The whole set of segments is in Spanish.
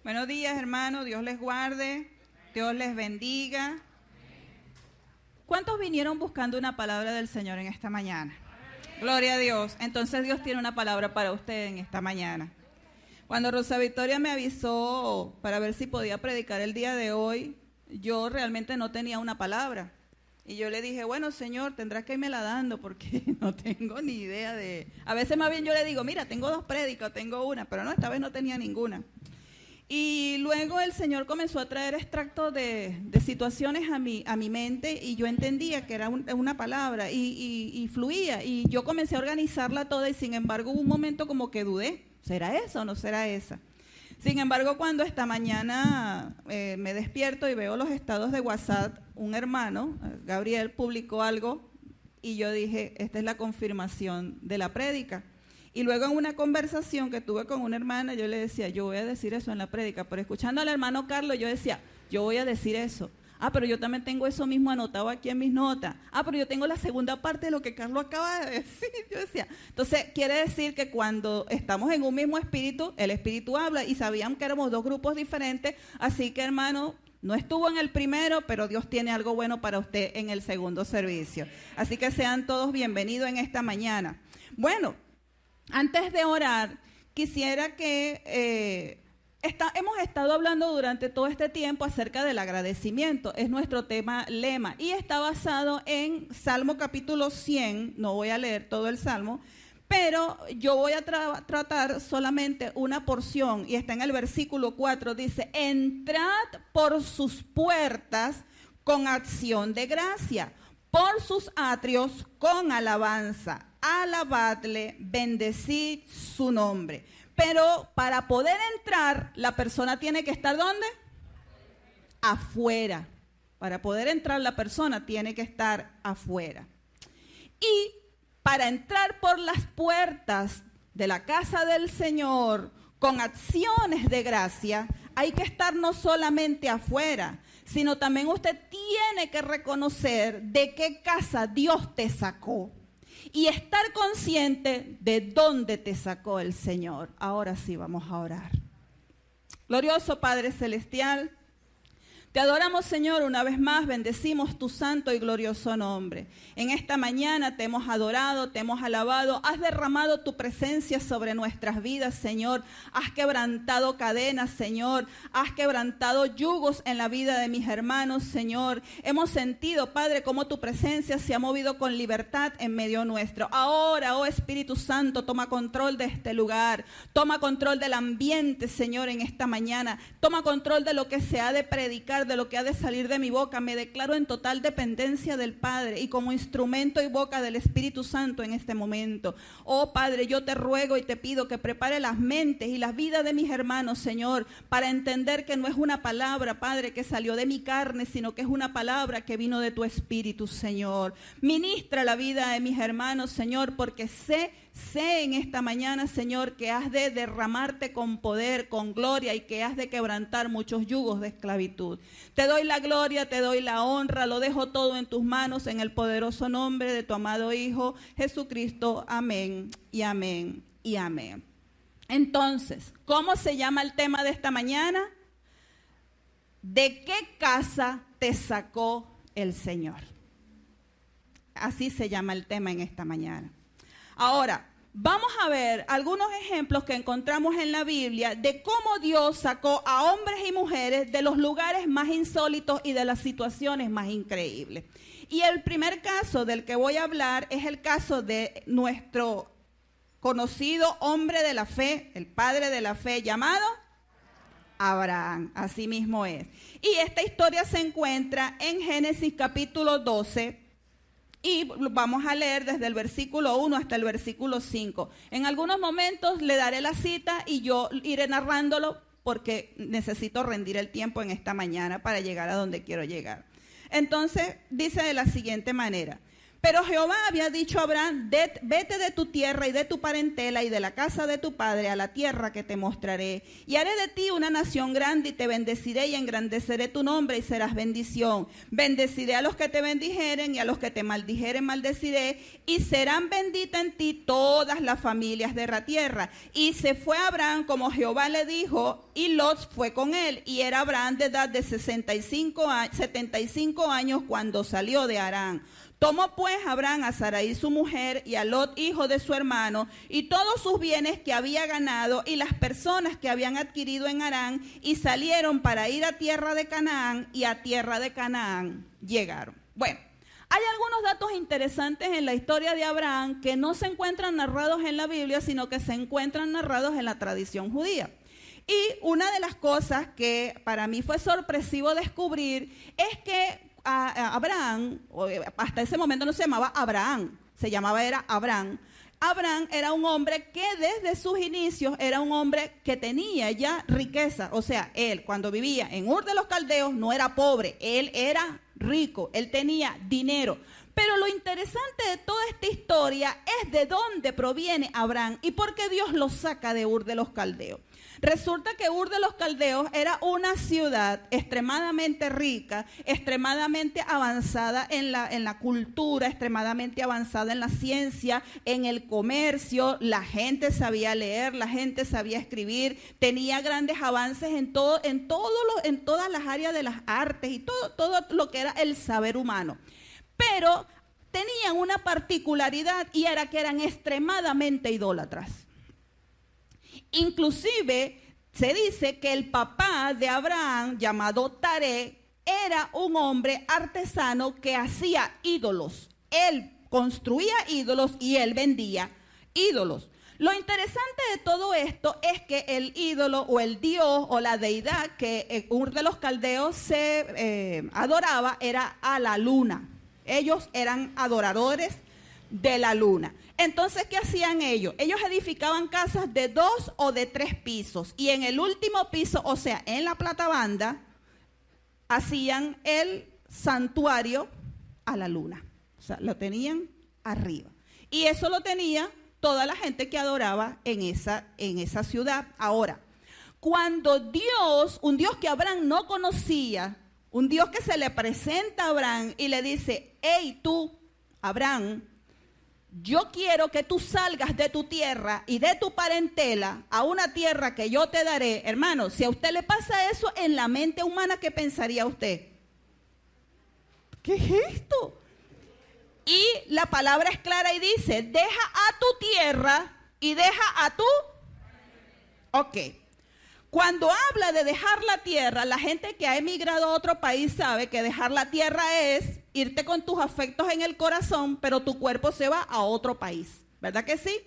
Buenos días, hermanos. Dios les guarde. Dios les bendiga. ¿Cuántos vinieron buscando una palabra del Señor en esta mañana? Gloria a Dios. Entonces Dios tiene una palabra para usted en esta mañana. Cuando Rosa Victoria me avisó para ver si podía predicar el día de hoy, yo realmente no tenía una palabra. Y yo le dije, bueno, Señor, tendrás que irme la dando porque no tengo ni idea de... A veces más bien yo le digo, mira, tengo 2 prédicas, tengo una, pero no, esta vez no tenía ninguna. Y luego el Señor comenzó a traer extractos de situaciones a mi mente y yo entendía que era una palabra y fluía. Y yo comencé a organizarla toda y sin embargo hubo un momento como que dudé, ¿será esa o no será esa? Sin embargo, cuando esta mañana me despierto y veo los estados de WhatsApp, un hermano, Gabriel, publicó algo y yo dije, esta es la confirmación de la prédica. Y luego en una conversación que tuve con una hermana, yo le decía, yo voy a decir eso en la prédica, pero escuchando al hermano Carlos, yo decía, yo voy a decir eso. Ah, pero yo también tengo eso mismo anotado aquí en mis notas. Ah, pero yo tengo la segunda parte de lo que Carlos acaba de decir. Yo decía, entonces quiere decir que cuando estamos en un mismo espíritu, el espíritu habla y sabían que éramos 2 grupos diferentes, así que hermano, no estuvo en el primero, pero Dios tiene algo bueno para usted en el segundo servicio. Así que sean todos bienvenidos en esta mañana. Bueno, antes de orar, quisiera que hemos estado hablando durante todo este tiempo acerca del agradecimiento. Es nuestro tema lema y está basado en Salmo capítulo 100. No voy a leer todo el Salmo, pero yo voy a tratar solamente una porción y está en el versículo 4. Dice, entrad por sus puertas con acción de gracia, por sus atrios con alabanza. Alabadle, bendecid su nombre. Pero para poder entrar, la persona tiene que estar ¿dónde? Afuera. Para poder entrar, la persona tiene que estar afuera. Y para entrar por las puertas de la casa del Señor con acciones de gracia, hay que estar no solamente afuera, sino también usted tiene que reconocer de qué casa Dios te sacó. Y estar consciente de dónde te sacó el Señor. Ahora sí vamos a orar. Glorioso Padre Celestial, te adoramos, Señor, una vez más, bendecimos tu santo y glorioso nombre. En esta mañana te hemos adorado, te hemos alabado, has derramado tu presencia sobre nuestras vidas, Señor. Has quebrantado cadenas, Señor, has quebrantado yugos en la vida de mis hermanos, Señor. Hemos sentido, Padre, cómo tu presencia se ha movido con libertad en medio nuestro. Ahora, oh Espíritu Santo, toma control de este lugar, toma control del ambiente, Señor, en esta mañana. Toma control de lo que se ha de predicar, de lo que ha de salir de mi boca. Me declaro en total dependencia del Padre y como instrumento y boca del Espíritu Santo en este momento. Oh Padre, yo te ruego y te pido que prepare las mentes y las vidas de mis hermanos, Señor, para entender que no es una palabra, Padre, que salió de mi carne, sino que es una palabra que vino de tu Espíritu, Señor. Ministra la vida de mis hermanos, Señor, porque sé en esta mañana, Señor, que has de derramarte con poder, con gloria y que has de quebrantar muchos yugos de esclavitud. Te doy la gloria, te doy la honra, lo dejo todo en tus manos en el poderoso nombre de tu amado Hijo Jesucristo. Amén y amén y amén. Entonces, ¿cómo se llama el tema de esta mañana? ¿De qué casa te sacó el Señor? Así se llama el tema en esta mañana. Ahora, vamos a ver algunos ejemplos que encontramos en la Biblia de cómo Dios sacó a hombres y mujeres de los lugares más insólitos y de las situaciones más increíbles. Y el primer caso del que voy a hablar es el caso de nuestro conocido hombre de la fe, el padre de la fe llamado Abraham. Así mismo es. Y esta historia se encuentra en Génesis capítulo 12. Y vamos a leer desde el versículo 1 hasta el versículo 5. En algunos momentos le daré la cita y yo iré narrándolo porque necesito rendir el tiempo en esta mañana para llegar a donde quiero llegar. Entonces dice de la siguiente manera. Pero Jehová había dicho a Abraham, vete de tu tierra y de tu parentela y de la casa de tu padre a la tierra que te mostraré. Y haré de ti una nación grande y te bendeciré y engrandeceré tu nombre y serás bendición. Bendeciré a los que te bendijeren y a los que te maldijeren maldeciré. Y serán benditas en ti todas las familias de la tierra. Y se fue Abraham como Jehová le dijo, y Lot fue con él. Y era Abraham de edad de 75 años cuando salió de Harán. Tomó pues Abraham a Sarai su mujer y a Lot hijo de su hermano y todos sus bienes que había ganado y las personas que habían adquirido en Harán y salieron para ir a tierra de Canaán y a tierra de Canaán llegaron. Bueno, hay algunos datos interesantes en la historia de Abraham que no se encuentran narrados en la Biblia, sino que se encuentran narrados en la tradición judía. Y una de las cosas que para mí fue sorpresivo descubrir es que Abraham, hasta ese momento no se llamaba Abraham, era Abraham. Abraham era un hombre que desde sus inicios era un hombre que tenía ya riqueza. O sea, él cuando vivía en Ur de los Caldeos no era pobre, él era rico, él tenía dinero. Pero lo interesante de toda esta historia es de dónde proviene Abraham y por qué Dios lo saca de Ur de los Caldeos. Resulta que Ur de los Caldeos era una ciudad extremadamente rica, extremadamente avanzada en la cultura, extremadamente avanzada en la ciencia, en el comercio. La gente sabía leer, la gente sabía escribir, tenía grandes avances en todas las áreas de las artes y todo lo que era el saber humano. Pero tenían una particularidad y era que eran extremadamente idólatras. Inclusive se dice que el papá de Abraham, llamado Taré, era un hombre artesano que hacía ídolos. Él construía ídolos y él vendía ídolos. Lo interesante de todo esto es que el ídolo o el dios o la deidad que en Ur de los Caldeos se adoraba era a la luna. Ellos eran adoradores de la luna. Entonces, ¿qué hacían ellos? Ellos edificaban casas de 2 o de 3 pisos. Y en el último piso, o sea, en la platabanda, hacían el santuario a la luna. O sea, lo tenían arriba. Y eso lo tenía toda la gente que adoraba en esa ciudad. Ahora, cuando Dios, un Dios que Abraham no conocía, un Dios que se le presenta a Abraham y le dice, hey tú, Abraham, yo quiero que tú salgas de tu tierra y de tu parentela a una tierra que yo te daré. Hermano, si a usted le pasa eso en la mente humana, ¿qué pensaría usted? ¿Qué es esto? Y la palabra es clara y dice, deja a tu tierra y deja a tu... Ok. Cuando habla de dejar la tierra, la gente que ha emigrado a otro país sabe que dejar la tierra es irte con tus afectos en el corazón, pero tu cuerpo se va a otro país, ¿verdad que sí?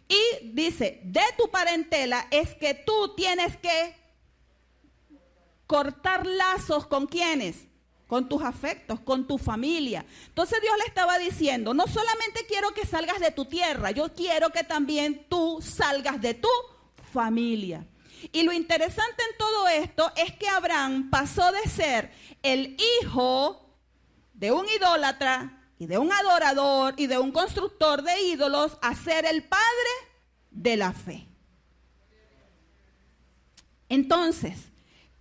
Y dice, de tu parentela es que tú tienes que cortar lazos ¿con quiénes? Con tus afectos, con tu familia. Entonces Dios le estaba diciendo, no solamente quiero que salgas de tu tierra, yo quiero que también tú salgas de tu familia. Y lo interesante en todo esto es que Abraham pasó de ser el hijo de un idólatra y de un adorador y de un constructor de ídolos a ser el padre de la fe. Entonces,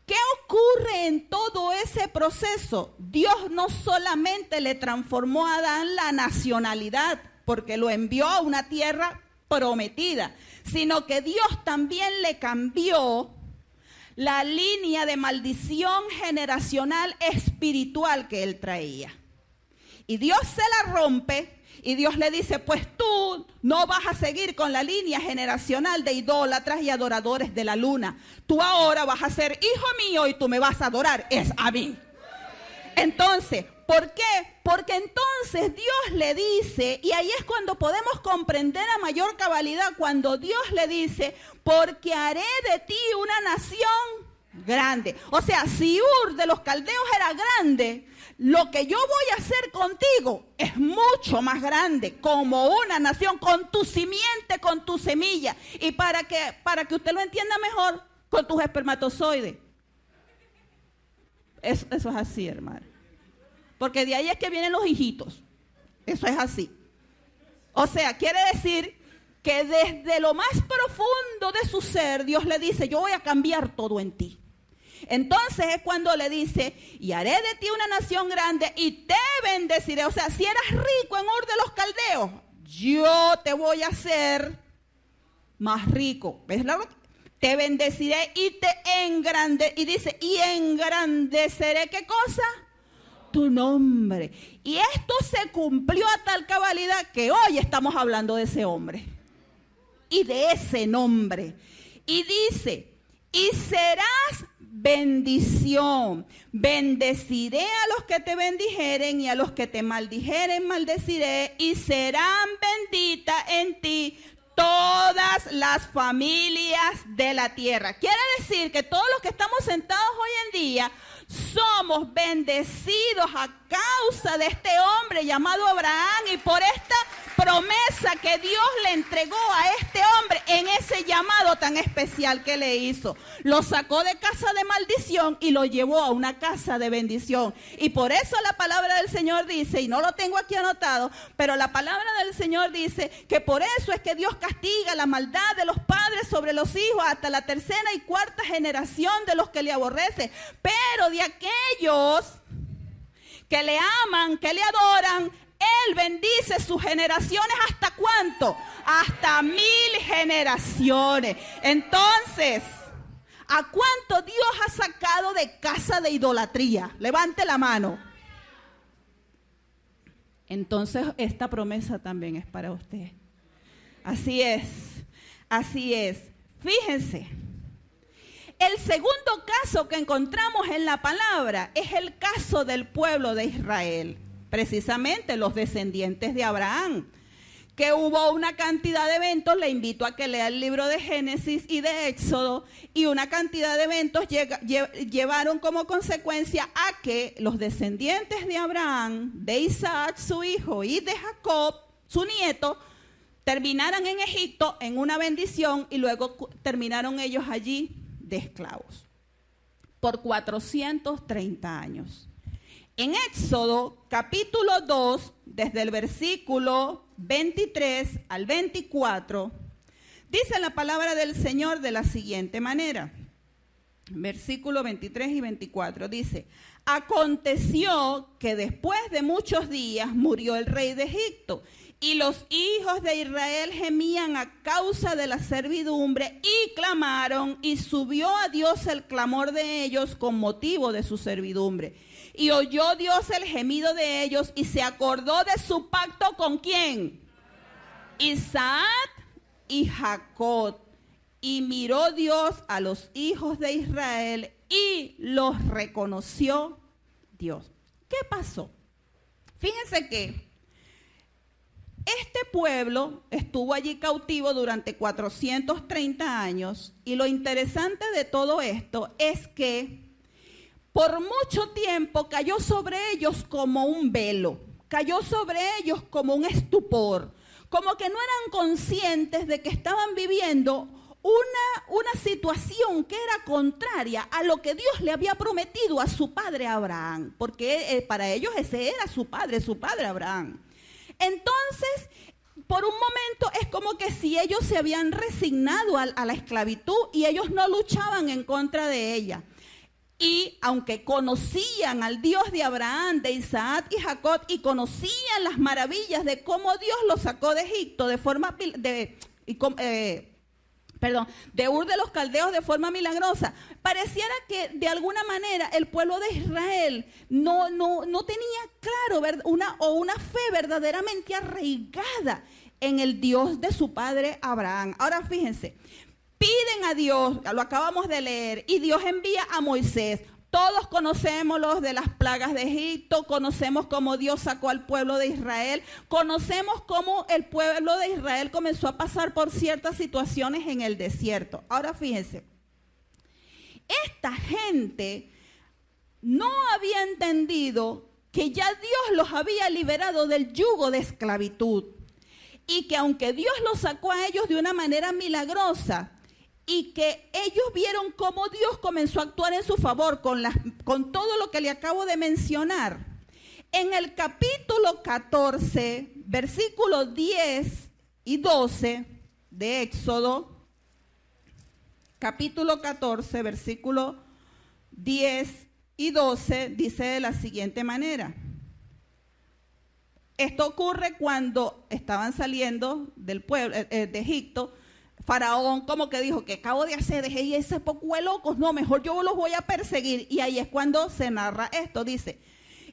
¿qué ocurre en todo ese proceso? Dios no solamente le transformó a Adán la nacionalidad, porque lo envió a una tierra prometida, sino que Dios también le cambió la línea de maldición generacional espiritual que él traía. Y Dios se la rompe y Dios le dice, pues tú no vas a seguir con la línea generacional de idólatras y adoradores de la luna. Tú ahora vas a ser hijo mío y tú me vas a adorar, es a mí. Entonces, ¿por qué? Porque entonces Dios le dice, y ahí es cuando podemos comprender a mayor cabalidad, cuando Dios le dice, porque haré de ti una nación grande. O sea, si Ur de los Caldeos era grande, lo que yo voy a hacer contigo es mucho más grande, como una nación, con tu simiente, con tu semilla. Y para que usted lo entienda mejor, con tus espermatozoides. Eso es así, hermano. Porque de ahí es que vienen los hijitos. Eso es así. O sea, quiere decir que desde lo más profundo de su ser, Dios le dice, yo voy a cambiar todo en ti. Entonces es cuando le dice, y haré de ti una nación grande y te bendeciré. O sea, si eras rico en Ur de los Caldeos, yo te voy a hacer más rico. ¿Ves? Te bendeciré y te engrandeceré. Y dice, y engrandeceré, ¿qué cosa? Tu nombre. Y esto se cumplió a tal cabalidad que hoy estamos hablando de ese hombre y de ese nombre. Y dice, y serás bendición. Bendeciré a los que te bendijeren y a los que te maldijeren maldeciré, y serán benditas en ti todas las familias de la tierra. Quiere decir que todos los que estamos sentados hoy en día somos bendecidos a causa de este hombre llamado Abraham, y por esta promesa que Dios le entregó a este hombre en ese llamado tan especial que le hizo. Lo sacó de casa de maldición y lo llevó a una casa de bendición. Y por eso la palabra del Señor dice, y no lo tengo aquí anotado, pero la palabra del Señor dice que por eso es que Dios castiga la maldad de los padres sobre los hijos hasta la tercera y cuarta generación de los que le aborrecen. Pero de aquellos que le aman, que le adoran, Él bendice sus generaciones. ¿Hasta cuánto? Hasta 1000 generaciones. Entonces, ¿a cuánto Dios ha sacado de casa de idolatría? Levante la mano. Entonces, esta promesa también es para usted. Así es, así es. Fíjense, el segundo caso que encontramos en la palabra es el caso del pueblo de Israel. Precisamente los descendientes de Abraham, que hubo una cantidad de eventos. Le invito a que lea el libro de Génesis y de Éxodo, y una cantidad de eventos llevaron como consecuencia a que los descendientes de Abraham, de Isaac su hijo y de Jacob su nieto, terminaran en Egipto en una bendición, y luego terminaron ellos allí de esclavos por 430 años. En Éxodo capítulo 2, desde el versículo 23 al 24, dice la palabra del Señor de la siguiente manera. Versículo 23 y 24 dice: aconteció que después de muchos días murió el rey de Egipto, y los hijos de Israel gemían a causa de la servidumbre y clamaron, y subió a Dios el clamor de ellos con motivo de su servidumbre. Y oyó Dios el gemido de ellos y se acordó de su pacto ¿con quién? Isaac y Jacob. Y miró Dios a los hijos de Israel y los reconoció Dios. ¿Qué pasó? Fíjense que este pueblo estuvo allí cautivo durante 430 años, y lo interesante de todo esto es que por mucho tiempo cayó sobre ellos como un velo, cayó sobre ellos como un estupor, como que no eran conscientes de que estaban viviendo una situación que era contraria a lo que Dios le había prometido a su padre Abraham, porque para ellos ese era su padre Abraham. Entonces, por un momento es como que si ellos se habían resignado a la esclavitud y ellos no luchaban en contra de ella. Y aunque conocían al Dios de Abraham, de Isaac y Jacob, y conocían las maravillas de cómo Dios los sacó de Egipto de Ur de los Caldeos de forma milagrosa, pareciera que de alguna manera el pueblo de Israel no tenía claro una fe verdaderamente arraigada en el Dios de su padre Abraham. Ahora fíjense, piden a Dios, lo acabamos de leer, y Dios envía a Moisés. Todos conocemos los de las plagas de Egipto, conocemos cómo Dios sacó al pueblo de Israel, conocemos cómo el pueblo de Israel comenzó a pasar por ciertas situaciones en el desierto. Ahora fíjense, esta gente no había entendido que ya Dios los había liberado del yugo de esclavitud, y que aunque Dios los sacó a ellos de una manera milagrosa, y que ellos vieron cómo Dios comenzó a actuar en su favor con todo lo que le acabo de mencionar, En el capítulo 14, versículos 10 y 12 de Éxodo, capítulo 14, versículos 10 y 12, dice de la siguiente manera. Esto ocurre cuando estaban saliendo del pueblo de Egipto. Faraón como que dijo, ¿qué acabo de hacer? Dejé y ese poco de locos, no, mejor yo los voy a perseguir. Y ahí es cuando se narra esto, dice,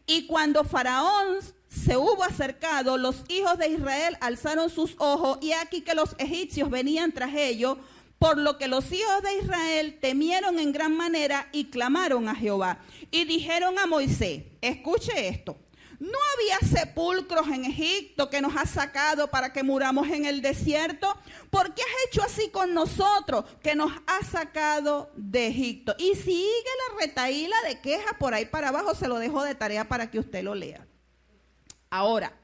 y cuando Faraón se hubo acercado, los hijos de Israel alzaron sus ojos, y aquí que los egipcios venían tras ellos, por lo que los hijos de Israel temieron en gran manera y clamaron a Jehová. Y dijeron a Moisés, escuche esto, ¿no había sepulcros en Egipto que nos has sacado para que muramos en el desierto? ¿Por qué has hecho así con nosotros que nos has sacado de Egipto? Y sigue la retahíla de quejas por ahí para abajo, se lo dejo de tarea para que usted lo lea. Ahora,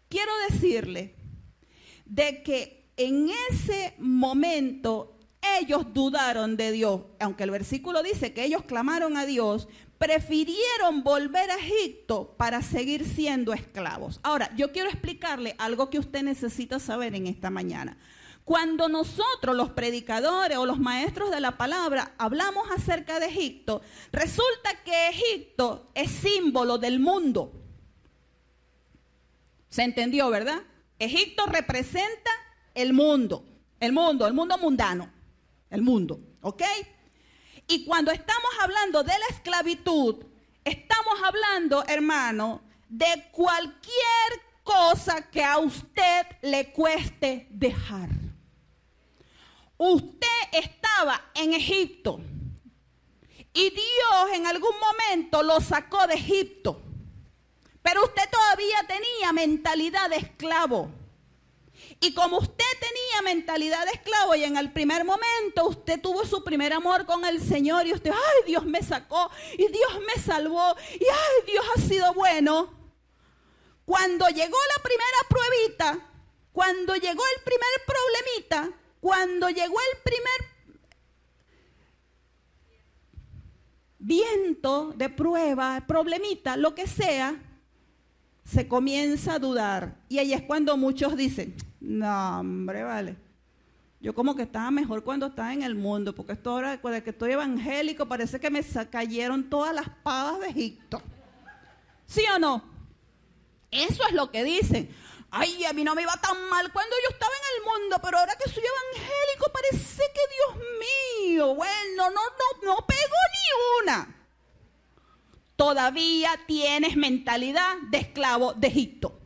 quiero decirle de que en ese momento ellos dudaron de Dios, aunque el versículo dice que ellos clamaron a Dios, prefirieron volver a Egipto para seguir siendo esclavos. Ahora, yo quiero explicarle algo que usted necesita saber en esta mañana. Cuando nosotros, los predicadores o los maestros de la palabra, hablamos acerca de Egipto, resulta que Egipto es símbolo del mundo. ¿Se entendió, verdad? Egipto representa el mundo mundano, el mundo, ¿ok? Y cuando estamos hablando de la esclavitud, estamos hablando, hermano, de cualquier cosa que a usted le cueste dejar. Usted estaba en Egipto y Dios en algún momento lo sacó de Egipto, pero usted todavía tenía mentalidad de esclavo. Y como usted tenía mentalidad de esclavo y en el primer momento usted tuvo su primer amor con el Señor y usted, ay, Dios me sacó y Dios me salvó y ay, Dios ha sido bueno. Cuando llegó la primera pruebita, cuando llegó el primer problemita, cuando llegó el primer viento de prueba, problemita, lo que sea, se comienza a dudar. Y ahí es cuando muchos dicen, no, hombre, vale. Yo como que estaba mejor cuando estaba en el mundo, porque esto ahora, desde que estoy evangélico, parece que me cayeron todas las pavas de Egipto. ¿Sí o no? Eso es lo que dicen. Ay, a mí no me iba tan mal cuando yo estaba en el mundo, pero ahora que soy evangélico parece que, Dios mío, bueno, no pego ni una. Todavía tienes mentalidad de esclavo de Egipto.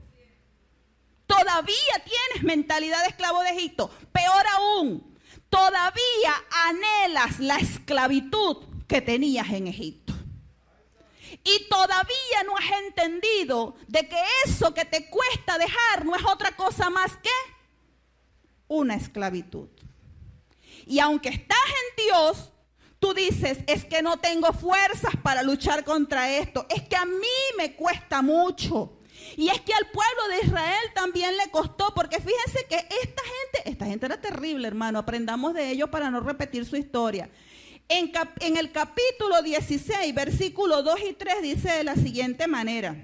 Todavía tienes mentalidad de esclavo de Egipto. Peor aún, todavía anhelas la esclavitud que tenías en Egipto. Y todavía no has entendido de que eso que te cuesta dejar no es otra cosa más que una esclavitud. Y aunque estás en Dios, tú dices, es que no tengo fuerzas para luchar contra esto. Es que a mí me cuesta mucho. Y es que al pueblo de Israel también le costó, porque fíjense que esta gente era terrible, hermano. Aprendamos de ellos para no repetir su historia. En el capítulo 16, versículos 2 y 3, dice de la siguiente manera.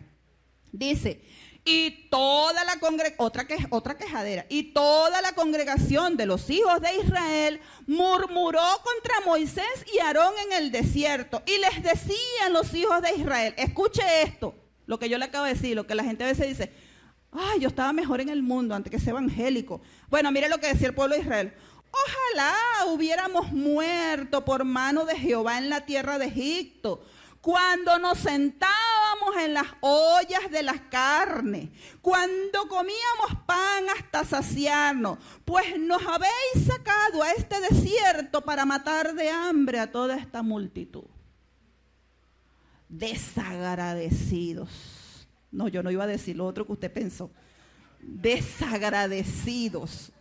Dice, y toda la congregación, otra quejadera, y toda la congregación de los hijos de Israel murmuró contra Moisés y Aarón en el desierto. Y les decían los hijos de Israel, escuche esto, lo que yo le acabo de decir, lo que la gente a veces dice, ay, yo estaba mejor en el mundo antes que sea evangélico. Bueno, mire lo que decía el pueblo de Israel. Ojalá hubiéramos muerto por mano de Jehová en la tierra de Egipto, cuando nos sentábamos en las ollas de las carnes, cuando comíamos pan hasta saciarnos, pues nos habéis sacado a este desierto para matar de hambre a toda esta multitud. Desagradecidos. No, yo no iba a decir lo otro que usted pensó. Desagradecidos.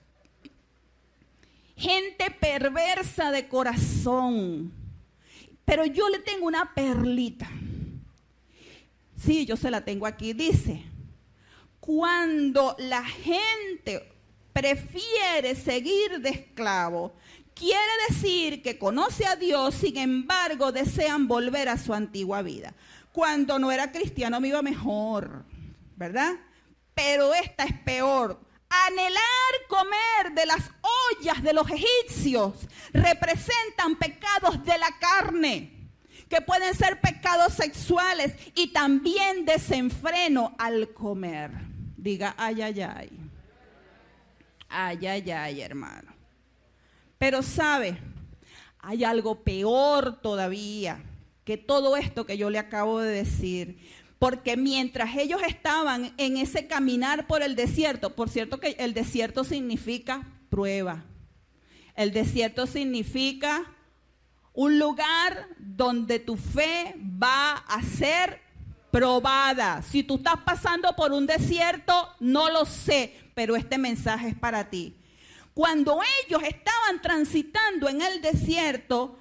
Gente perversa de corazón. Pero yo le tengo una perlita. Sí, yo se la tengo aquí. Dice, cuando la gente prefiere seguir de esclavo, quiere decir que conoce a Dios, sin embargo, desean volver a su antigua vida. cuando no era cristiano me iba mejor, ¿verdad? Pero esta es peor. Anhelar comer de las ollas de los egipcios representan pecados de la carne, que pueden ser pecados sexuales y también desenfreno al comer. Diga, ay, ay, ay. Ay, ay, ay, hermano. Pero sabe, hay algo peor todavía que todo esto que yo le acabo de decir. Porque mientras ellos estaban en ese caminar por el desierto, por cierto que el desierto significa prueba. El desierto significa un lugar donde tu fe va a ser probada. Si tú estás pasando por un desierto, no lo sé, pero este mensaje es para ti. Cuando ellos estaban transitando en el desierto,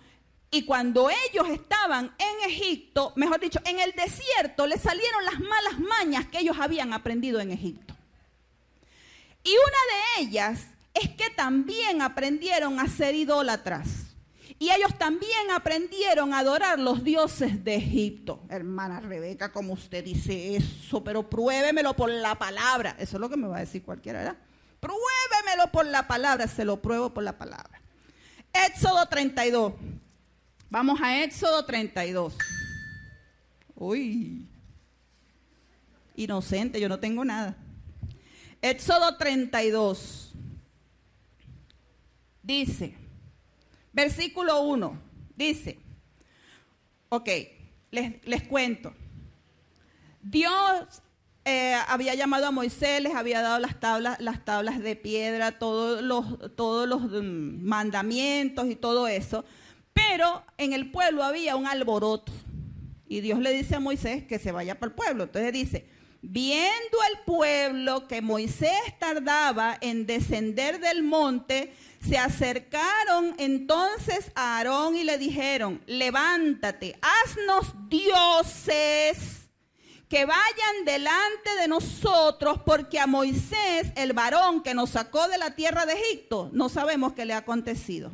y cuando ellos estaban en Egipto, mejor dicho, en el desierto, les salieron las malas mañas que ellos habían aprendido en Egipto. Y una de ellas es que también aprendieron a ser idólatras. Y ellos también aprendieron a adorar los dioses de Egipto. Hermana Rebeca, como usted dice eso, pero pruébemelo por la palabra. Eso es lo que me va a decir cualquiera, ¿verdad? Pruébemelo por la palabra, se lo pruebo por la palabra. Éxodo 32. Vamos a Éxodo 32. Uy, inocente, yo no tengo nada. Éxodo 32. Dice, versículo 1, dice, ok, les cuento. Dios había llamado a Moisés, les había dado las tablas de piedra, todos los mandamientos y todo eso. Pero en el pueblo había un alboroto y Dios le dice a Moisés que se vaya para el pueblo. Entonces dice, viendo el pueblo que Moisés tardaba en descender del monte, se acercaron entonces a Aarón y le dijeron, levántate, haznos dioses que vayan delante de nosotros, porque a Moisés, el varón que nos sacó de la tierra de Egipto, no sabemos qué le ha acontecido.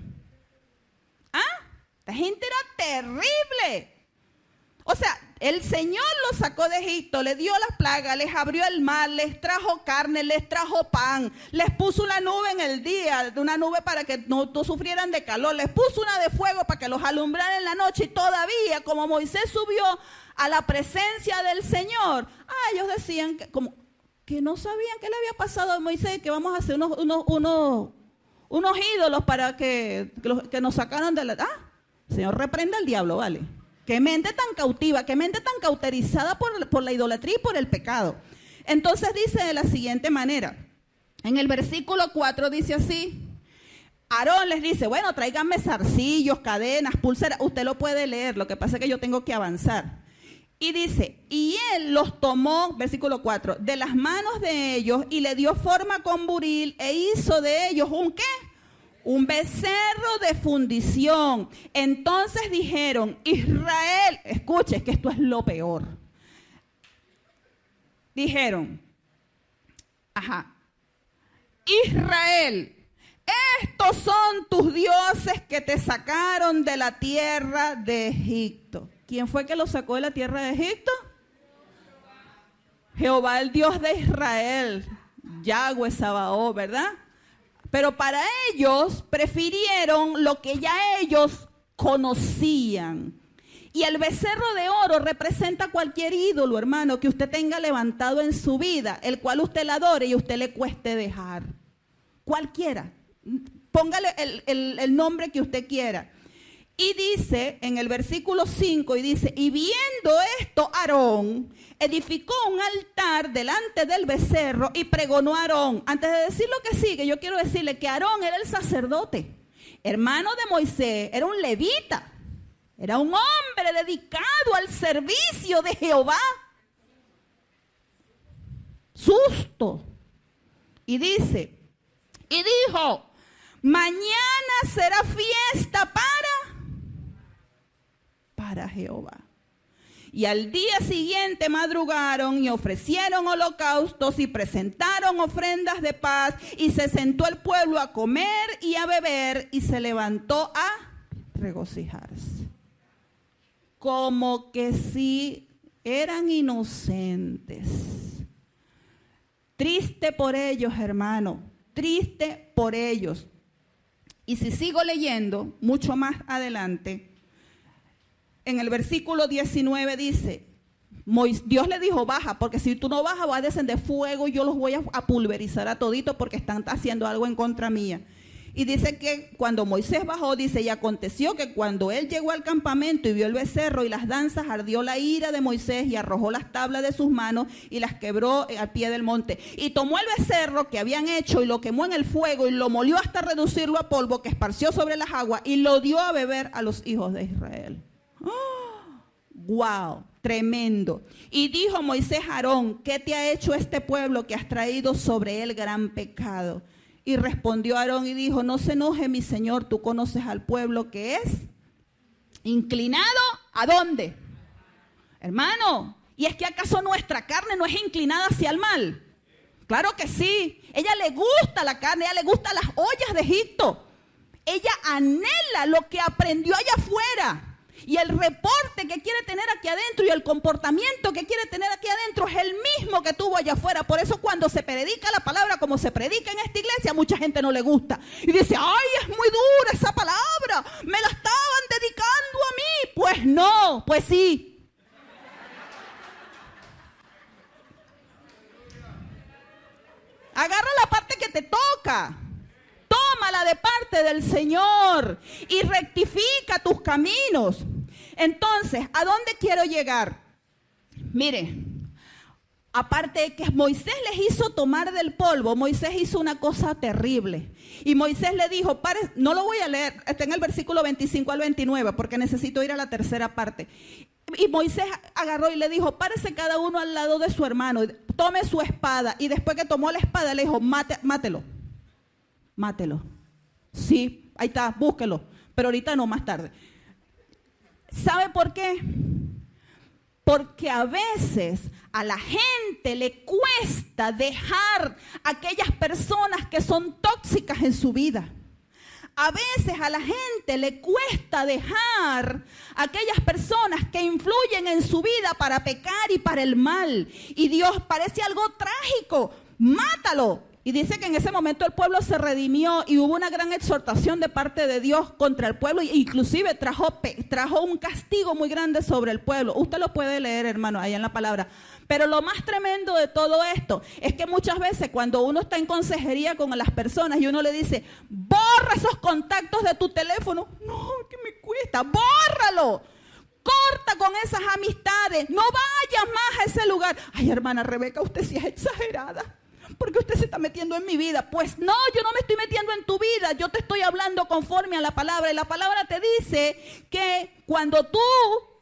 ¿Ah? La gente era terrible. O sea, el Señor los sacó de Egipto, les dio las plagas, les abrió el mar, les trajo carne, les trajo pan, les puso una nube en el día, una nube para que no sufrieran de calor, les puso una de fuego para que los alumbrara en la noche, y todavía, como Moisés subió a la presencia del Señor, ellos decían que no sabían qué le había pasado a Moisés, que vamos a hacer unos ídolos para que nos sacaran de la... Señor, reprenda al diablo, ¿vale? Qué mente tan cautiva, qué mente tan cauterizada por la idolatría y por el pecado. Entonces dice de la siguiente manera, en el versículo 4 dice así, Aarón les dice, bueno, tráiganme zarcillos, cadenas, pulseras, usted lo puede leer, lo que pasa es que yo tengo que avanzar. Y dice, y él los tomó, versículo 4, de las manos de ellos y le dio forma con buril e hizo de ellos ¿un qué? Un becerro de fundición. Entonces dijeron, Israel, escuche, que esto es lo peor. Dijeron, Israel, estos son tus dioses que te sacaron de la tierra de Egipto. ¿Quién fue que los sacó de la tierra de Egipto? Jehová, el Dios de Israel, Yahweh Sabaoth, ¿verdad? Pero para ellos prefirieron lo que ya ellos conocían. Y el becerro de oro representa cualquier ídolo, hermano, que usted tenga levantado en su vida, el cual usted le adore y usted le cueste dejar. Cualquiera. Póngale el nombre que usted quiera. Y dice en el versículo 5, y dice, y viendo esto Aarón edificó un altar delante del becerro y pregonó a Aarón. Antes de decir lo que sigue, yo quiero decirle que Aarón era el sacerdote, hermano de Moisés, era un levita, era un hombre dedicado al servicio de Jehová. Susto. Y dice, y dijo, mañana será fiesta para Jehová. Y al día siguiente madrugaron y ofrecieron holocaustos y presentaron ofrendas de paz, y se sentó el pueblo a comer y a beber y se levantó a regocijarse. Como que si eran inocentes. Triste por ellos, hermano, triste por ellos. Y si sigo leyendo, mucho más adelante, en el versículo 19 dice, Dios le dijo, baja, porque si tú no bajas va a descender fuego y yo los voy a pulverizar a todito porque están haciendo algo en contra mía. Y dice que cuando Moisés bajó, dice, y aconteció que cuando él llegó al campamento y vio el becerro y las danzas, ardió la ira de Moisés y arrojó las tablas de sus manos y las quebró al pie del monte. Y tomó el becerro que habían hecho y lo quemó en el fuego y lo molió hasta reducirlo a polvo que esparció sobre las aguas y lo dio a beber a los hijos de Israel. ¡Oh! ¡Wow! Tremendo. Y dijo Moisés a Aarón, ¿qué te ha hecho este pueblo que has traído sobre él gran pecado? Y respondió Aarón y dijo, no se enoje mi señor, tú conoces al pueblo que es inclinado, ¿a dónde? Hermano, ¿y es que acaso nuestra carne no es inclinada hacia el mal? Claro que sí. Ella le gusta la carne, ella le gustan las ollas de Egipto. Ella anhela lo que aprendió allá afuera. Y el reporte que quiere tener aquí adentro y el comportamiento que quiere tener aquí adentro es el mismo que tuvo allá afuera. Por eso cuando se predica la palabra como se predica en esta iglesia, a mucha gente no le gusta. Y dice, ay, es muy dura esa palabra, me la estaban dedicando a mí. Pues no, pues sí. Agarra la parte que te toca. Tómala de parte del Señor y rectifica tus caminos. Entonces, ¿a dónde quiero llegar? Mire, aparte de que Moisés les hizo tomar del polvo, Moisés hizo una cosa terrible. Y Moisés le dijo, no lo voy a leer, está en el versículo 25 al 29, porque necesito ir a la tercera parte. Y Moisés agarró y le dijo, párese cada uno al lado de su hermano, tome su espada. Y después que tomó la espada le dijo, mátelo. Mátelo. Sí, ahí está, búsquelo. Pero ahorita no, más tarde. ¿Sabe por qué? Porque a veces a la gente le cuesta dejar a aquellas personas que son tóxicas en su vida. A veces a la gente le cuesta dejar a aquellas personas que influyen en su vida para pecar y para el mal. Y Dios parece algo trágico. Mátalo. Y dice que en ese momento el pueblo se redimió y hubo una gran exhortación de parte de Dios contra el pueblo. E inclusive trajo un castigo muy grande sobre el pueblo. Usted lo puede leer, hermano, ahí en la palabra. Pero lo más tremendo de todo esto es que muchas veces cuando uno está en consejería con las personas y uno le dice, borra esos contactos de tu teléfono. No, que me cuesta, bórralo. Corta con esas amistades. No vayas más a ese lugar. Ay, hermana Rebeca, usted sí es exagerada. Porque usted se está metiendo en mi vida. Pues no, yo no me estoy metiendo en tu vida. Yo te estoy hablando conforme a la palabra. Y la palabra te dice que cuando tú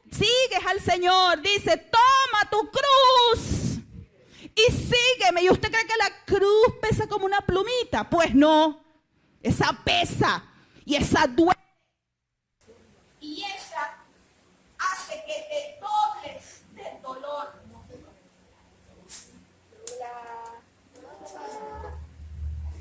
sigues al Señor, dice, toma tu cruz y sígueme. ¿Y usted cree que la cruz pesa como una plumita? Pues no. Esa pesa y esa duele. Y esa hace que te dobles del dolor.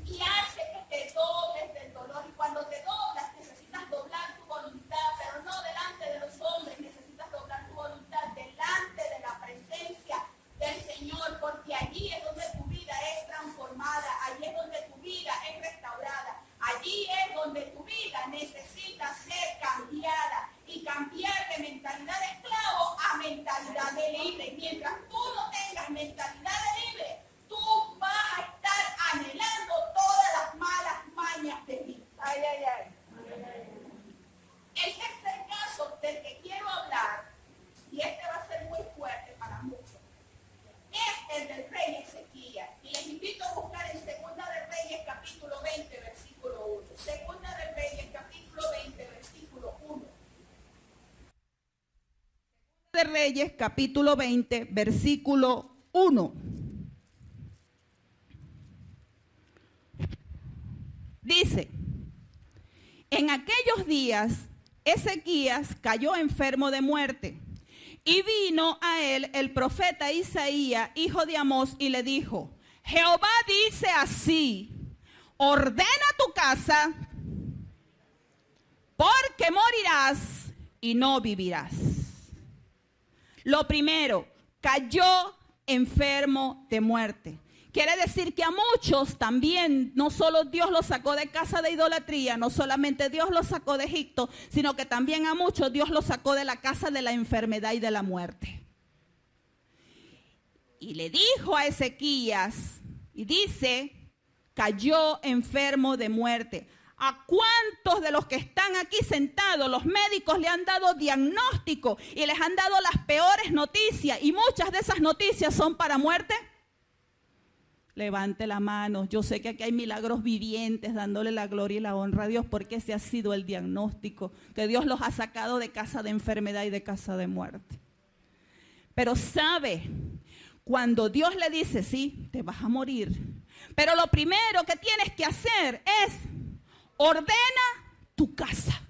Y hace que te dobles del dolor. Y cuando te doblas, necesitas doblar tu voluntad, pero no delante de los hombres, necesitas doblar tu voluntad delante de la presencia del Señor, porque allí es donde tu vida es transformada, allí es donde tu vida es restaurada, allí es donde tu vida necesita ser cambiada y cambiar de mentalidad de esclavo a mentalidad de libre. Y mientras tú no tengas mentalidad de libre, tú vas a estar anhelando todas las malas mañas de mí. Ay, ay, ay. El tercer caso del que quiero hablar, y este va a ser muy fuerte para muchos, es el del rey Ezequías. Y les invito a buscar en Segunda de Reyes, capítulo 20, versículo 1. Segunda de Reyes, capítulo 20, versículo 1. De Reyes, capítulo 20, versículo 1. Dice, en aquellos días Ezequías cayó enfermo de muerte y vino a él el profeta Isaías, hijo de Amós, y le dijo, Jehová dice así, ordena tu casa porque morirás y no vivirás. Lo primero, cayó enfermo de muerte. Quiere decir que a muchos también, no solo Dios los sacó de casa de idolatría, no solamente Dios los sacó de Egipto, sino que también a muchos Dios los sacó de la casa de la enfermedad y de la muerte. Y le dijo a Ezequías, y dice, cayó enfermo de muerte. ¿A cuántos de los que están aquí sentados los médicos le han dado diagnóstico y les han dado las peores noticias? Y muchas de esas noticias son para muerte. Levante la mano. Yo sé que aquí hay milagros vivientes dándole la gloria y la honra a Dios, porque ese ha sido el diagnóstico, que Dios los ha sacado de casa de enfermedad y de casa de muerte. Pero sabe, cuando Dios le dice, sí, te vas a morir, pero lo primero que tienes que hacer es ordena tu casa.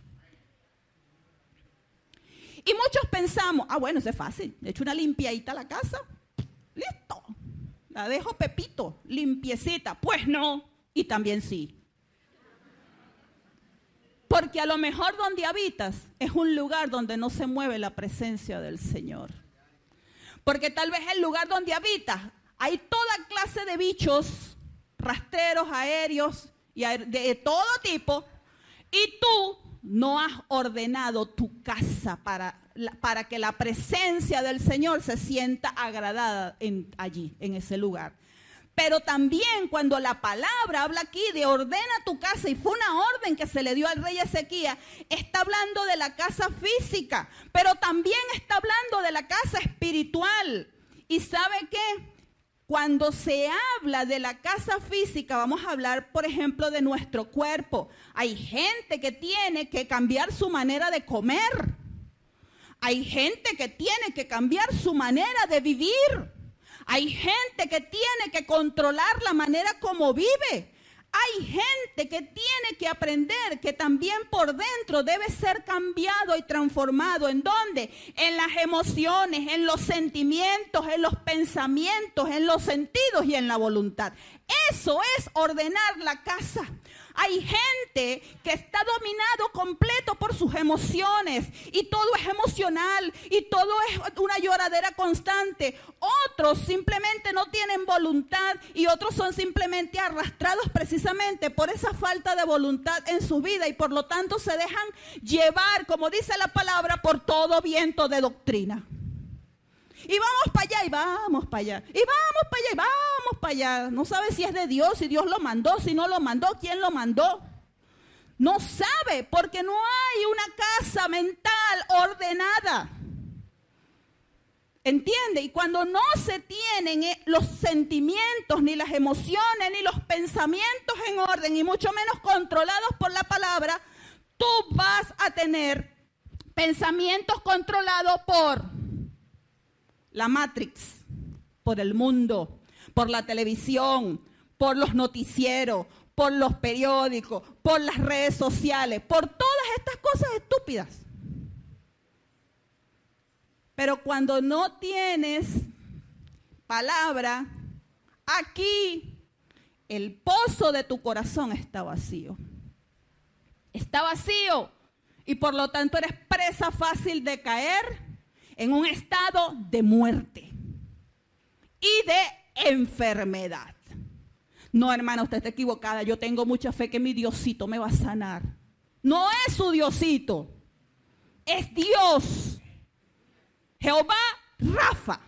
Y muchos pensamos, bueno, eso es fácil, le echo una limpiadita a la casa, listo. La dejo pepito, limpiecita. Pues no, y también sí. Porque a lo mejor donde habitas es un lugar donde no se mueve la presencia del Señor. Porque tal vez el lugar donde habitas hay toda clase de bichos, rastreros, aéreos, y de todo tipo, y tú no has ordenado tu casa para que la presencia del Señor se sienta agradada allí, en ese lugar. Pero también cuando la palabra habla aquí de ordena tu casa, y fue una orden que se le dio al rey Ezequías, está hablando de la casa física, pero también está hablando de la casa espiritual. ¿Y sabe qué? Cuando se habla de la casa física, vamos a hablar, por ejemplo, de nuestro cuerpo. Hay gente que tiene que cambiar su manera de comer. Hay gente que tiene que cambiar su manera de vivir. Hay gente que tiene que controlar la manera como vive. Hay gente que tiene que aprender que también por dentro debe ser cambiado y transformado. ¿En dónde? En las emociones, en los sentimientos, en los pensamientos, en los sentidos y en la voluntad. Eso es ordenar la casa. Hay gente que está dominado completo por sus emociones y todo es emocional y todo es una lloradera constante. Otros simplemente no tienen voluntad y otros son simplemente arrastrados precisamente por esa falta de voluntad en su vida, y por lo tanto se dejan llevar, como dice la palabra, por todo viento de doctrina. Y vamos para allá, y vamos para allá, y vamos para allá, y vamos para allá. No sabe si es de Dios, si Dios lo mandó, si no lo mandó, quién lo mandó. No sabe, porque no hay una casa mental ordenada. ¿Entiende? Y cuando no se tienen los sentimientos, ni las emociones, ni los pensamientos en orden, y mucho menos controlados por la palabra, tú vas a tener pensamientos controlados por la Matrix, por el mundo, por la televisión, por los noticieros, por los periódicos, por las redes sociales, por todas estas cosas estúpidas. Pero cuando no tienes palabra, aquí el pozo de tu corazón está vacío. Está vacío y por lo tanto eres presa fácil de caer en un estado de muerte y de enfermedad. No, hermana, usted está equivocada. Yo tengo mucha fe que mi Diosito me va a sanar. No es su Diosito, es Dios. Jehová Rafa.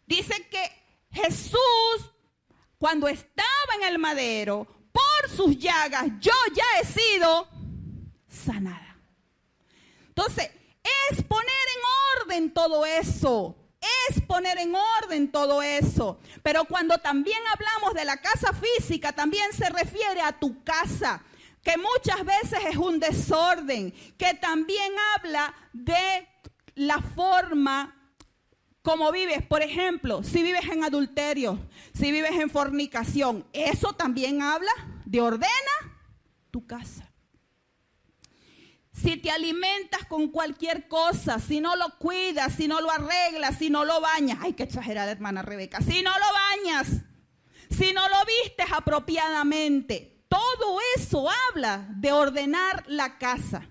Dice que Jesús, cuando estaba en el madero, por sus llagas, yo ya he sido sanada. Entonces, es poner en orden todo eso. Es poner en orden todo eso. Pero cuando también hablamos de la casa física, también se refiere a tu casa, que muchas veces es un desorden, que también habla de la forma como vives. Por ejemplo, si vives en adulterio, si vives en fornicación, eso también habla de ordena tu casa. Si te alimentas con cualquier cosa, si no lo cuidas, si no lo arreglas, si no lo bañas, ay, qué exagerada, hermana Rebeca, si no lo bañas, si no lo vistes apropiadamente, todo eso habla de ordenar la casa.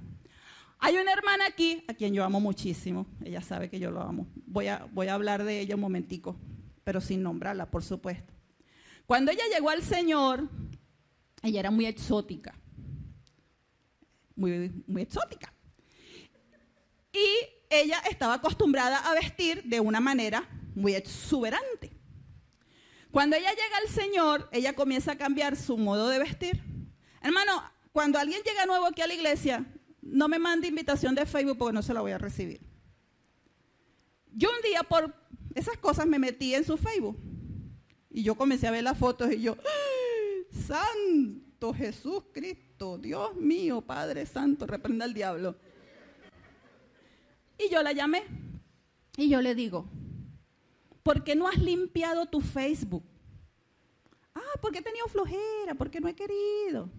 Hay una hermana aquí a quien yo amo muchísimo. Ella sabe que yo lo amo. Voy a hablar de ella un momentico, pero sin nombrarla, por supuesto. Cuando ella llegó al Señor, ella era muy exótica. Muy exótica. Y ella estaba acostumbrada a vestir de una manera muy exuberante. Cuando ella llega al Señor, ella comienza a cambiar su modo de vestir. Hermano, cuando alguien llega nuevo aquí a la iglesia, no me mande invitación de Facebook porque no se la voy a recibir. Yo un día por esas cosas me metí en su Facebook y yo comencé a ver las fotos y yo, Santo Jesús Cristo, Dios mío, Padre Santo, reprenda al diablo. Y yo la llamé y yo le digo, ¿por qué no has limpiado tu Facebook? Porque he tenido flojera, porque no he querido.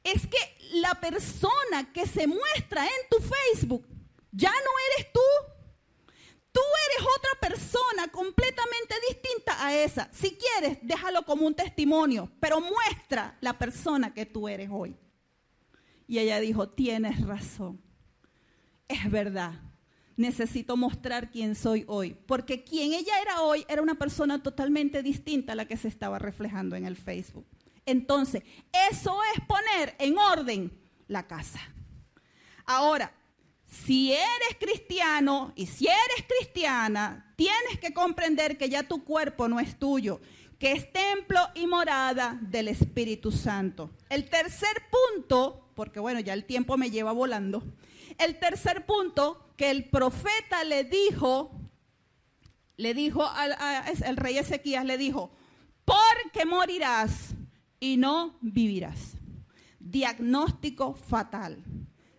Es que la persona que se muestra en tu Facebook ya no eres tú. Tú eres otra persona completamente distinta a esa. Si quieres, déjalo como un testimonio, pero muestra la persona que tú eres hoy. Y ella dijo, tienes razón. Es verdad. Necesito mostrar quién soy hoy, porque quien ella era hoy era una persona totalmente distinta a la que se estaba reflejando en el Facebook. Entonces, eso es poner en orden la casa. Ahora, si eres cristiano y si eres cristiana, tienes que comprender que ya tu cuerpo no es tuyo, que es templo y morada del Espíritu Santo. El tercer punto, porque bueno, ya el tiempo me lleva volando, el tercer punto que el profeta le dijo al rey Ezequías, le dijo, porque morirás y no vivirás. Diagnóstico fatal.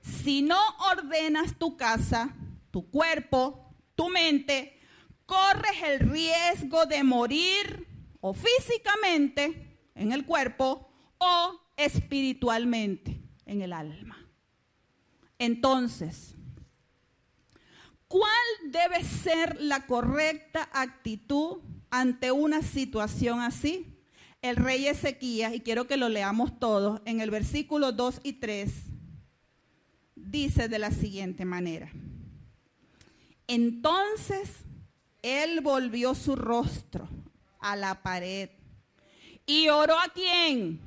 Si no ordenas tu casa, tu cuerpo, tu mente, corres el riesgo de morir o físicamente en el cuerpo o espiritualmente en el alma. Entonces, ¿cuál debe ser la correcta actitud ante una situación así? El rey Ezequías, y quiero que lo leamos todos, en el versículo 2 y 3, dice de la siguiente manera. Entonces, él volvió su rostro a la pared y oró ¿a quién?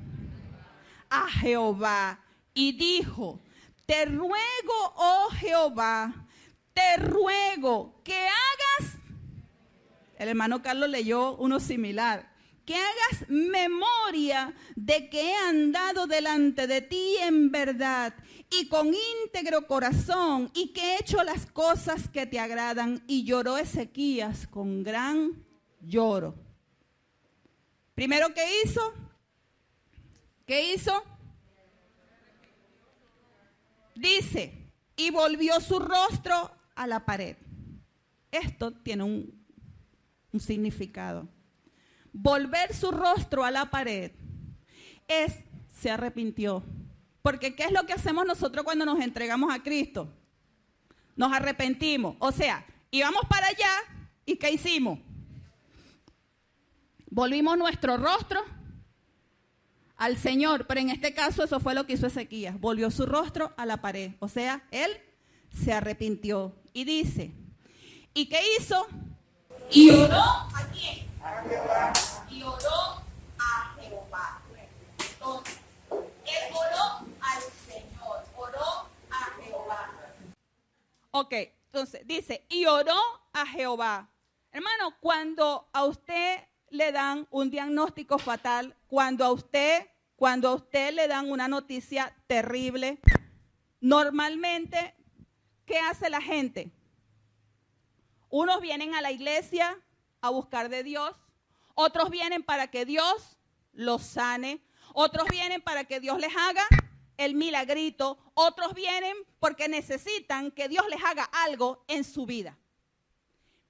A Jehová, y dijo, te ruego, oh Jehová, te ruego que hagas, el hermano Carlos leyó uno similar, que hagas memoria de que he andado delante de ti en verdad y con íntegro corazón y que he hecho las cosas que te agradan. Y lloró Ezequías con gran lloro. Primero, ¿qué hizo? ¿Qué hizo? Dice, y volvió su rostro a la pared. Esto tiene un significado. Volver su rostro a la pared se arrepintió. Porque ¿qué es lo que hacemos nosotros cuando nos entregamos a Cristo? Nos arrepentimos. O sea, íbamos para allá y ¿qué hicimos? Volvimos nuestro rostro al Señor. Pero en este caso eso fue lo que hizo Ezequías. Volvió su rostro a la pared. O sea, él se arrepintió. Y dice, ¿y qué hizo? Y oró ¿a quién? A Jehová. Y oró a Jehová. Entonces, él oró al Señor, oró a Jehová. Ok, entonces dice, y oró a Jehová. Hermano, cuando a usted le dan un diagnóstico fatal, cuando a usted le dan una noticia terrible, normalmente, ¿qué hace la gente? Unos vienen a la iglesia a buscar de Dios, otros vienen para que Dios los sane, otros vienen para que Dios les haga el milagrito, otros vienen porque necesitan que Dios les haga algo en su vida.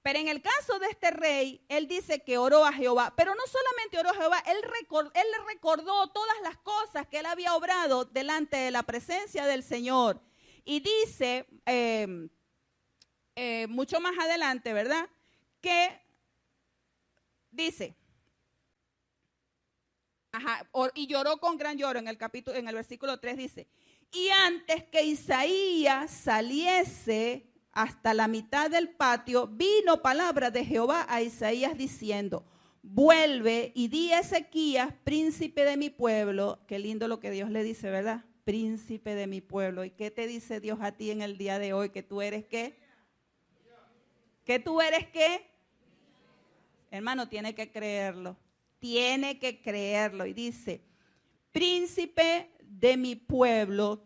Pero en el caso de este rey, él dice que oró a Jehová, pero no solamente oró a Jehová, él le recordó todas las cosas que él había obrado delante de la presencia del Señor. Y dice, mucho más adelante, ¿verdad? Que dice, Ajá, y lloró con gran lloro. En el versículo 3 dice, y antes que Isaías saliese hasta la mitad del patio, vino palabra de Jehová a Isaías diciendo, vuelve y di a Ezequías, príncipe de mi pueblo. Qué lindo lo que Dios le dice, ¿verdad? Príncipe de mi pueblo. ¿Y qué te dice Dios a ti en el día de hoy? ¿Que tú eres qué? ¿Que tú eres qué? Hermano, tiene que creerlo. Tiene que creerlo. Y dice, príncipe de mi pueblo,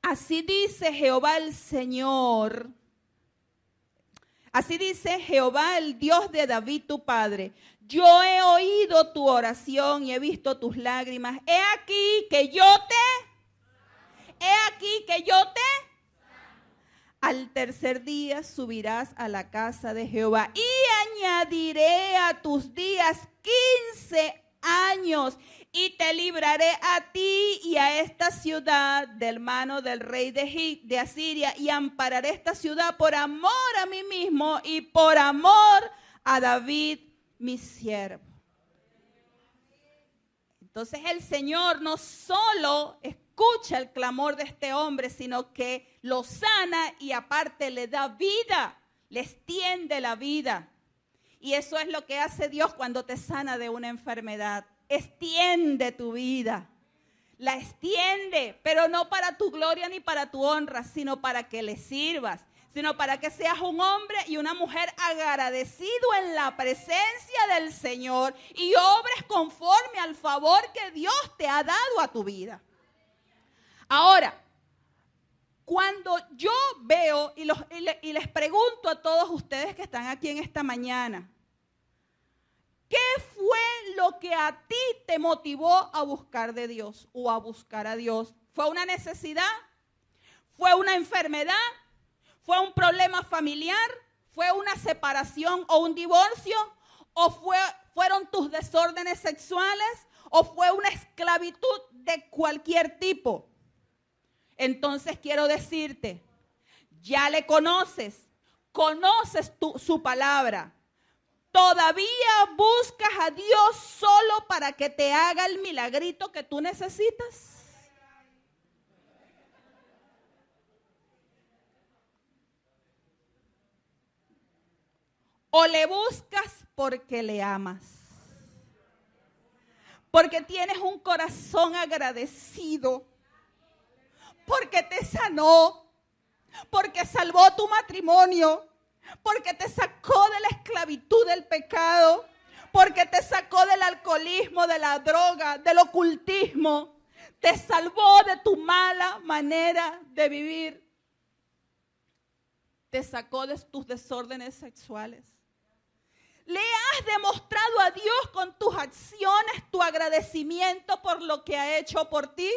así dice Jehová el Señor, así dice Jehová el Dios de David tu padre, yo he oído tu oración y he visto tus lágrimas, he aquí que yo te, al tercer día subirás a la casa de Jehová y añadiré a tus días 15 años y te libraré a ti y a esta ciudad del mano del rey de Asiria y ampararé esta ciudad por amor a mí mismo y por amor a David mi siervo. Entonces el Señor no solo escucha el clamor de este hombre, sino que lo sana y aparte le da vida, le extiende la vida. Y eso es lo que hace Dios cuando te sana de una enfermedad. Extiende tu vida, la extiende, pero no para tu gloria ni para tu honra, sino para que le sirvas, sino para que seas un hombre y una mujer agradecido en la presencia del Señor y obres conforme al favor que Dios te ha dado a tu vida. Ahora, cuando yo veo y les pregunto a todos ustedes que están aquí en esta mañana, ¿qué fue lo que a ti te motivó a buscar de Dios o a buscar a Dios? ¿Fue una necesidad? ¿Fue una enfermedad? ¿Fue un problema familiar? ¿Fue una separación o un divorcio? ¿O fueron tus desórdenes sexuales? ¿O fue una esclavitud de cualquier tipo? Entonces quiero decirte, ya le conoces su palabra. ¿Todavía buscas a Dios solo para que te haga el milagrito que tú necesitas? ¿O le buscas porque le amas? Porque tienes un corazón agradecido, porque te sanó, porque salvó tu matrimonio, porque te sacó de la esclavitud del pecado, porque te sacó del alcoholismo, de la droga, del ocultismo, te salvó de tu mala manera de vivir, te sacó de tus desórdenes sexuales. Le has demostrado a Dios con tus acciones tu agradecimiento por lo que ha hecho por ti.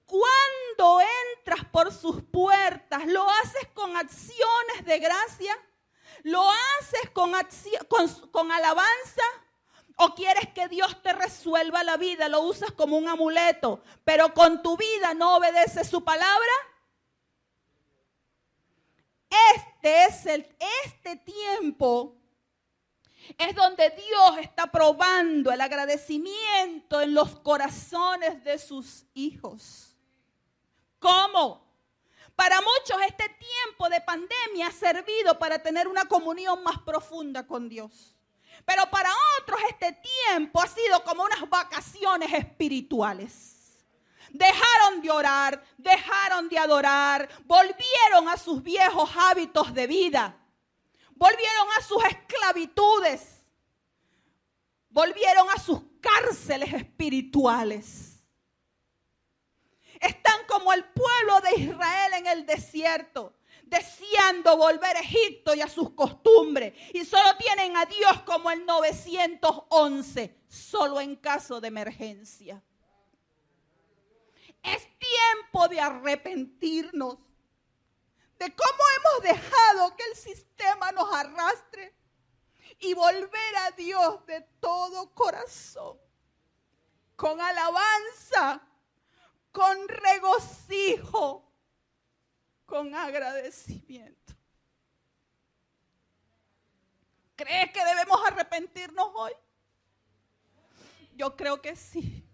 Cuando entras por sus puertas, ¿lo haces con acciones de gracia? ¿Lo haces con alabanza? ¿O quieres que Dios te resuelva la vida? ¿Lo usas como un amuleto, pero con tu vida no obedeces su palabra? Este tiempo es donde Dios está probando el agradecimiento en los corazones de sus hijos. ¿Cómo? Para muchos este tiempo de pandemia ha servido para tener una comunión más profunda con Dios. Pero para otros este tiempo ha sido como unas vacaciones espirituales. Dejaron de orar, dejaron de adorar, volvieron a sus viejos hábitos de vida, volvieron a sus esclavitudes, volvieron a sus cárceles espirituales. Están como el pueblo de Israel en el desierto, deseando volver a Egipto y a sus costumbres. Y solo tienen a Dios como el 911, solo en caso de emergencia. Es tiempo de arrepentirnos de cómo hemos dejado que el sistema nos arrastre y volver a Dios de todo corazón, con alabanza, con regocijo, con agradecimiento. ¿Crees que debemos arrepentirnos hoy? yo creo que sí.